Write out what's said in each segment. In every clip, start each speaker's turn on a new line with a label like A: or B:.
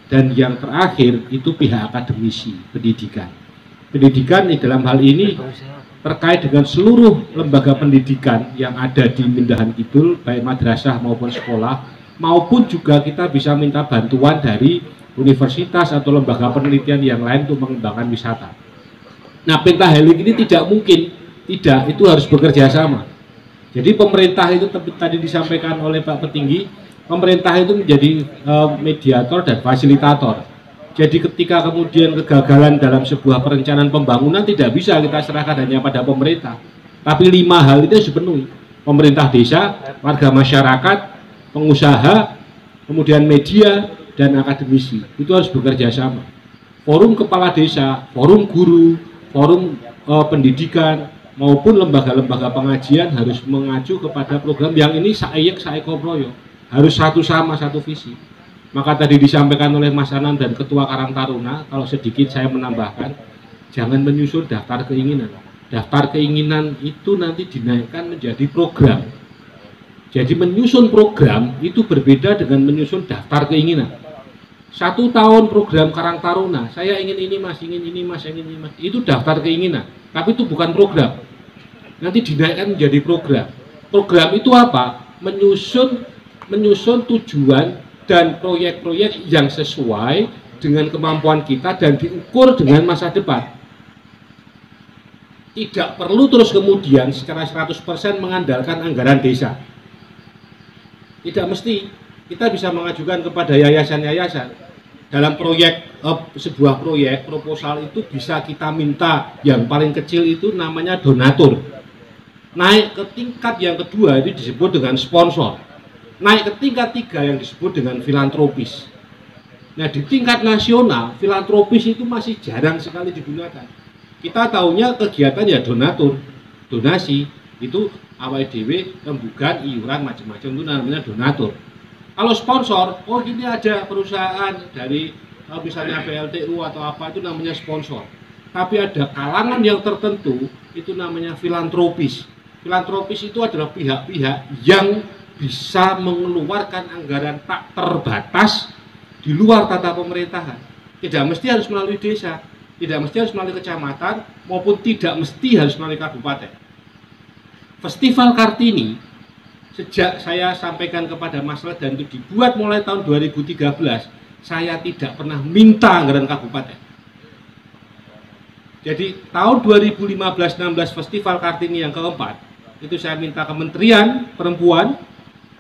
A: Dan yang terakhir itu pihak akademisi pendidikan. Pendidikan dalam hal ini terkait dengan seluruh lembaga pendidikan yang ada di Mindahan Kidul, baik madrasah maupun sekolah, maupun juga kita bisa minta bantuan dari universitas atau lembaga penelitian yang lain untuk mengembangkan wisata. Nah, pentahelix ini tidak mungkin tidak, itu harus bekerja sama. Jadi pemerintah itu tadi disampaikan oleh Pak Petinggi, pemerintah itu menjadi mediator dan fasilitator. Jadi ketika kemudian kegagalan dalam sebuah perencanaan pembangunan tidak bisa kita serahkan hanya pada pemerintah, tapi 5 hal itu harus dipenuhi. Pemerintah desa, warga masyarakat, pengusaha, kemudian media, dan akademisi. Itu harus bekerja sama. Forum kepala desa, forum guru, forum pendidikan, maupun lembaga-lembaga pengajian harus mengacu kepada program yang ini saeyek saekoproyo. Harus satu sama, satu visi. Maka tadi disampaikan oleh Mas Anan dan Ketua Karang Taruna, kalau sedikit saya menambahkan, jangan menyusun daftar keinginan. Daftar keinginan itu nanti dinaikkan menjadi program. Jadi menyusun program itu berbeda dengan menyusun daftar keinginan. 1 tahun program Karang Taruna, saya ingin ini mas, ingin ini mas, ingin ini mas. Itu daftar keinginan, tapi itu bukan program. Nanti dinaikkan menjadi program. Program itu apa? Menyusun tujuan dan proyek-proyek yang sesuai dengan kemampuan kita dan diukur dengan masa depan. Tidak perlu terus kemudian secara 100% mengandalkan anggaran desa. Tidak mesti. Kita bisa mengajukan kepada yayasan-yayasan. Dalam proyek, sebuah proyek, proposal itu bisa kita minta yang paling kecil itu namanya donatur. Naik ke tingkat yang kedua itu disebut dengan sponsor. Naik ke tingkat 3 yang disebut dengan filantropis. Nah, di tingkat nasional, filantropis itu masih jarang sekali digunakan. Kita tahunya kegiatan ya donatur, donasi, itu awal dewe, rembugan, iuran, macam-macam, itu namanya donatur. Kalau sponsor, oh ini ada perusahaan dari misalnya PLTU atau apa, itu namanya sponsor. Tapi ada kalangan yang tertentu, itu namanya filantropis. Filantropis itu adalah pihak-pihak yang bisa mengeluarkan anggaran tak terbatas di luar tata pemerintahan. Tidak mesti harus melalui desa, tidak mesti harus melalui kecamatan, maupun tidak mesti harus melalui kabupaten. Festival Kartini, sejak saya sampaikan kepada Mas Led dan itu dibuat mulai tahun 2013, saya tidak pernah minta anggaran kabupaten. Jadi tahun 2015-16 Festival Kartini yang keempat, itu saya minta Kementerian Perempuan.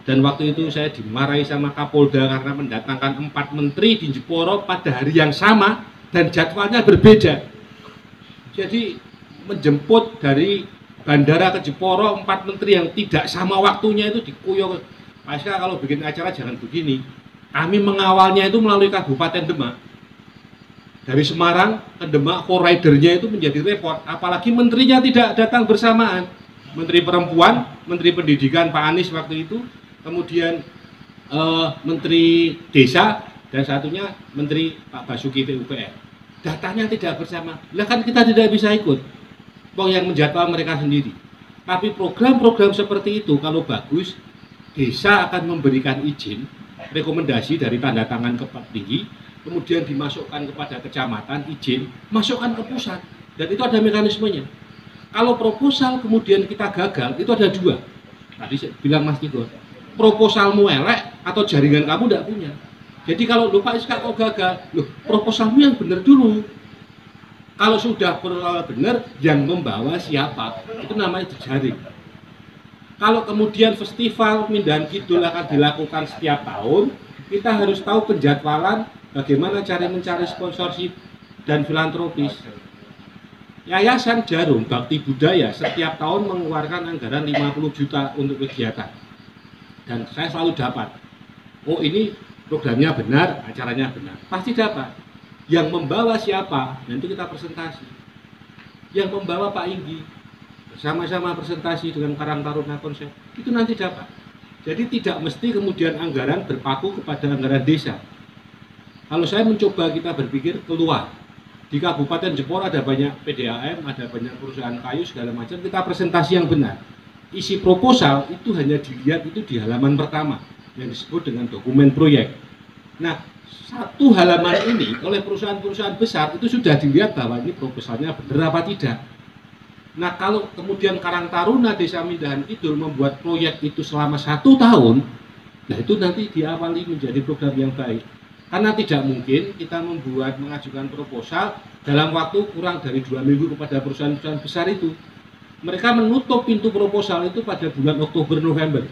A: Dan waktu itu saya dimarahi sama Kapolda karena mendatangkan 4 menteri di Jeporo pada hari yang sama dan jadwalnya berbeda. Jadi menjemput dari bandara ke Jeporo 4 menteri yang tidak sama waktunya itu dikuyok. Mas, kalau bikin acara jangan begini. Kami mengawalnya itu melalui Kabupaten Demak. Dari Semarang ke Demak, co-ridernya itu menjadi repot. Apalagi menterinya tidak datang bersamaan. Menteri Perempuan, Menteri Pendidikan Pak Anies waktu itu, kemudian Menteri Desa, dan satunya Menteri Pak Basuki PUPR. Datanya tidak bersama. Lah kan kita tidak bisa ikut. Wong yang menjadwal mereka sendiri. Tapi program-program seperti itu kalau bagus, desa akan memberikan izin, rekomendasi dari tanda tangan Kepala Tinggi, kemudian dimasukkan kepada kecamatan, izin, masukkan ke pusat. Dan itu ada mekanismenya. Kalau proposal kemudian kita gagal, itu ada 2. Tadi saya bilang Mas Tiko, proposalmu elek atau jaringan kamu tidak punya. Jadi kalau Pak Iska kok gagal, proposalmu yang benar dulu. Kalau sudah benar, yang membawa siapa, itu namanya jejaring. Kalau kemudian festival Mindahan Kidul akan dilakukan setiap tahun, kita harus tahu penjadwalan bagaimana cara mencari sponsorship dan filantropis. Yayasan Jarum Bakti Budaya setiap tahun mengeluarkan anggaran 50 juta untuk kegiatan. Dan saya selalu dapat, oh ini programnya benar, acaranya benar. Pasti dapat. Yang membawa siapa, nanti kita presentasi. Yang membawa Pak Inggi, bersama-sama presentasi dengan Karang Taruna konsep, itu nanti dapat. Jadi tidak mesti kemudian anggaran berpaku kepada anggaran desa. Kalau saya mencoba kita berpikir keluar, di Kabupaten Jeporo ada banyak PDAM, ada banyak perusahaan kayu segala macam, kita presentasi yang benar. Isi proposal itu hanya dilihat itu di halaman pertama yang disebut dengan dokumen proyek. Nah, satu halaman ini oleh perusahaan-perusahaan besar itu sudah dilihat bahwa ini proposalnya benar apa tidak. Nah, kalau kemudian Karang Taruna Desa Mindahan Kidul membuat proyek itu selama 1 tahun, nah itu nanti diawali menjadi program yang baik. Karena tidak mungkin kita mengajukan proposal dalam waktu kurang dari 2 minggu kepada perusahaan-perusahaan besar itu. Mereka menutup pintu proposal itu pada bulan Oktober November.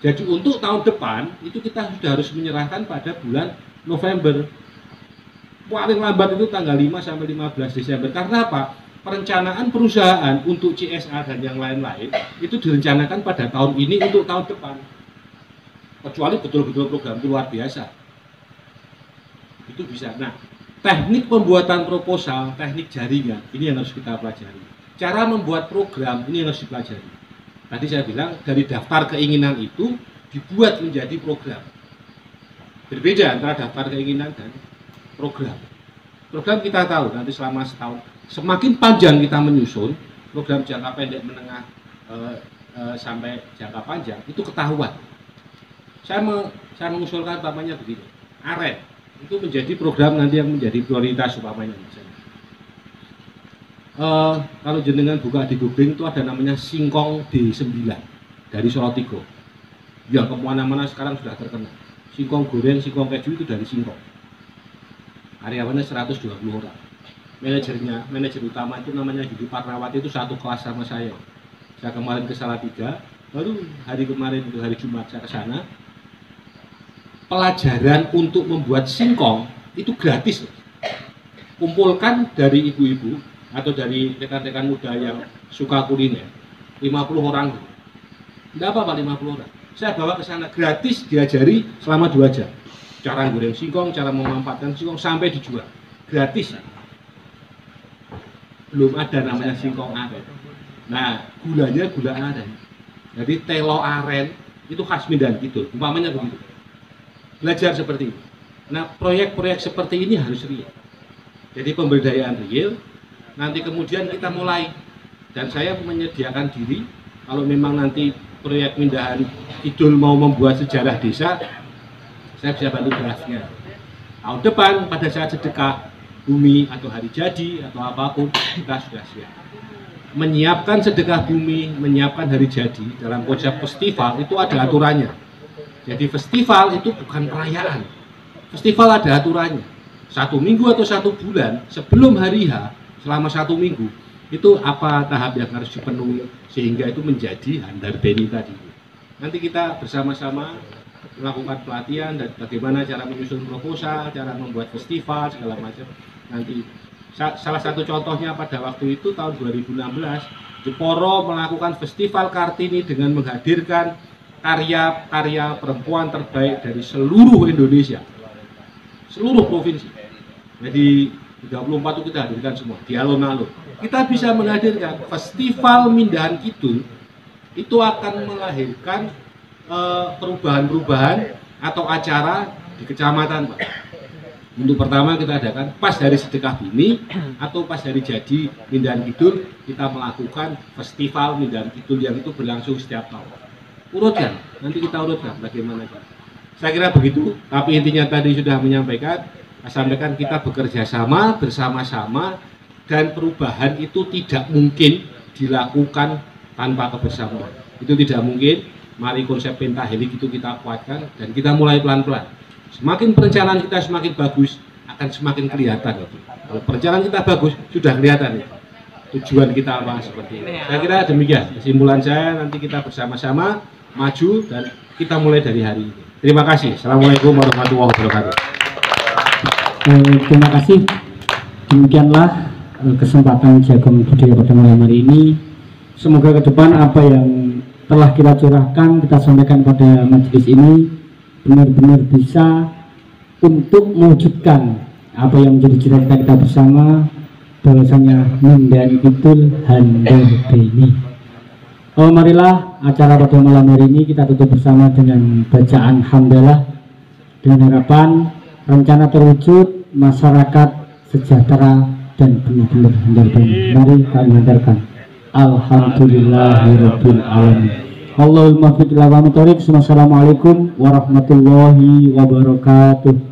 A: Jadi untuk tahun depan itu kita sudah harus menyerahkan pada bulan November. Paling lambat itu tanggal 5 sampai 15 Desember. Karena apa? Perencanaan perusahaan untuk CSA dan yang lain-lain itu direncanakan pada tahun ini untuk tahun depan. Kecuali betul-betul program itu luar biasa. Itu bisa. Nah, teknik pembuatan proposal, teknik jaringan, ini yang harus kita pelajari. Cara membuat program, ini yang harus dipelajari. Tadi saya bilang, dari daftar keinginan itu dibuat menjadi program. Berbeda antara daftar keinginan dan program. Program kita tahu nanti selama setahun, semakin panjang kita menyusun program jangka pendek, menengah, sampai jangka panjang, itu ketahuan. Saya mengusulkan umpamanya begini, AREN itu menjadi program nanti yang menjadi prioritas umpamanya. Kalau jenengan buka di Google itu ada namanya Singkong D9 dari Solotigo yang kemana-mana sekarang sudah terkenal. Singkong goreng, singkong keju itu dari Singkong. Karyawannya 120 orang. Manajer utama itu namanya Yudi Parnawati, itu satu kelas sama saya. Saya kemarin ke Salatiga, baru hari kemarin itu hari Jumat saya ke sana. Pelajaran untuk membuat singkong itu gratis. Kumpulkan dari ibu-ibu atau dari rekan-rekan muda yang suka kuliner, 50 orang. Tidak apa-apa 50 orang. Saya bawa ke sana gratis, diajari selama 2 jam. Cara goreng singkong, cara memanfaatkan singkong sampai dijual. Gratis. Belum ada namanya singkong aren. Nah, gulanya gula aren. Jadi telo aren itu khas Mindahan Kidul. Umpamanya begitu. Belajar seperti ini. Nah, proyek-proyek seperti ini harus real. Jadi pemberdayaan real. Nanti kemudian kita mulai. Dan saya menyediakan diri kalau memang nanti proyek Mindahan Kidul mau membuat sejarah desa, saya bisa bantu draftnya. Tahun depan pada saat sedekah bumi atau hari jadi atau apapun, kita sudah siap. Menyiapkan sedekah bumi, menyiapkan hari jadi dalam konsep festival itu ada aturannya. Jadi festival itu bukan perayaan. Festival ada aturannya. 1 minggu atau 1 bulan sebelum hari H, selama 1 minggu, itu apa tahap yang harus dipenuhi sehingga itu menjadi handarbeni tadi. Nanti kita bersama-sama melakukan pelatihan dan bagaimana cara menyusun proposal, cara membuat festival segala macam. Nanti salah satu contohnya pada waktu itu tahun 2016 Jeporo melakukan festival Kartini dengan menghadirkan karya-karya perempuan terbaik dari seluruh Indonesia, seluruh provinsi. Jadi 34 itu kita hadirkan semua di alun-alun. Kita bisa menghadirkan festival Mindahan Kidul, itu akan melahirkan perubahan-perubahan atau acara di kecamatan, Pak. Untuk pertama kita adakan pas hari sedekah bumi atau pas hari jadi Mindahan Kidul, kita melakukan festival Mindahan Kidul yang itu berlangsung setiap tahun. Urutkan, nanti kita urutkan bagaimana. Saya kira begitu, tapi intinya tadi sudah menyampaikan, sampaikan kita bekerja sama, bersama-sama, dan perubahan itu tidak mungkin dilakukan tanpa kebersamaan. Itu tidak mungkin. Mari konsep pentahelik itu kita kuatkan dan kita mulai pelan-pelan. Semakin perencanaan kita semakin bagus, akan semakin kelihatan. Kalau perencanaan kita bagus, sudah kelihatan tujuan kita apa seperti ini. Saya kira demikian kesimpulan saya. Nanti kita bersama-sama maju dan kita mulai dari hari ini. Terima kasih. Assalamualaikum warahmatullahi wabarakatuh.
B: Terima kasih. Demikianlah kesempatan Jagung Budaya pada malam hari ini. Semoga ke depan apa yang telah kita curahkan, kita sampaikan pada majelis ini benar-benar bisa untuk mewujudkan apa yang menjadi cita-cita kita bersama, bahwasanya Mindahan Kidul handarbeni. Marilah acara pada malam hari ini kita tutup bersama dengan bacaan hamdalah dengan harapan rencana terwujud, masyarakat sejahtera dan benar-benar handarbeni. Mari kami hantarkan Alhamdulillahirabbil alamin. Allahumma fiqh. Wassalamualaikum warahmatullahi wabarakatuh.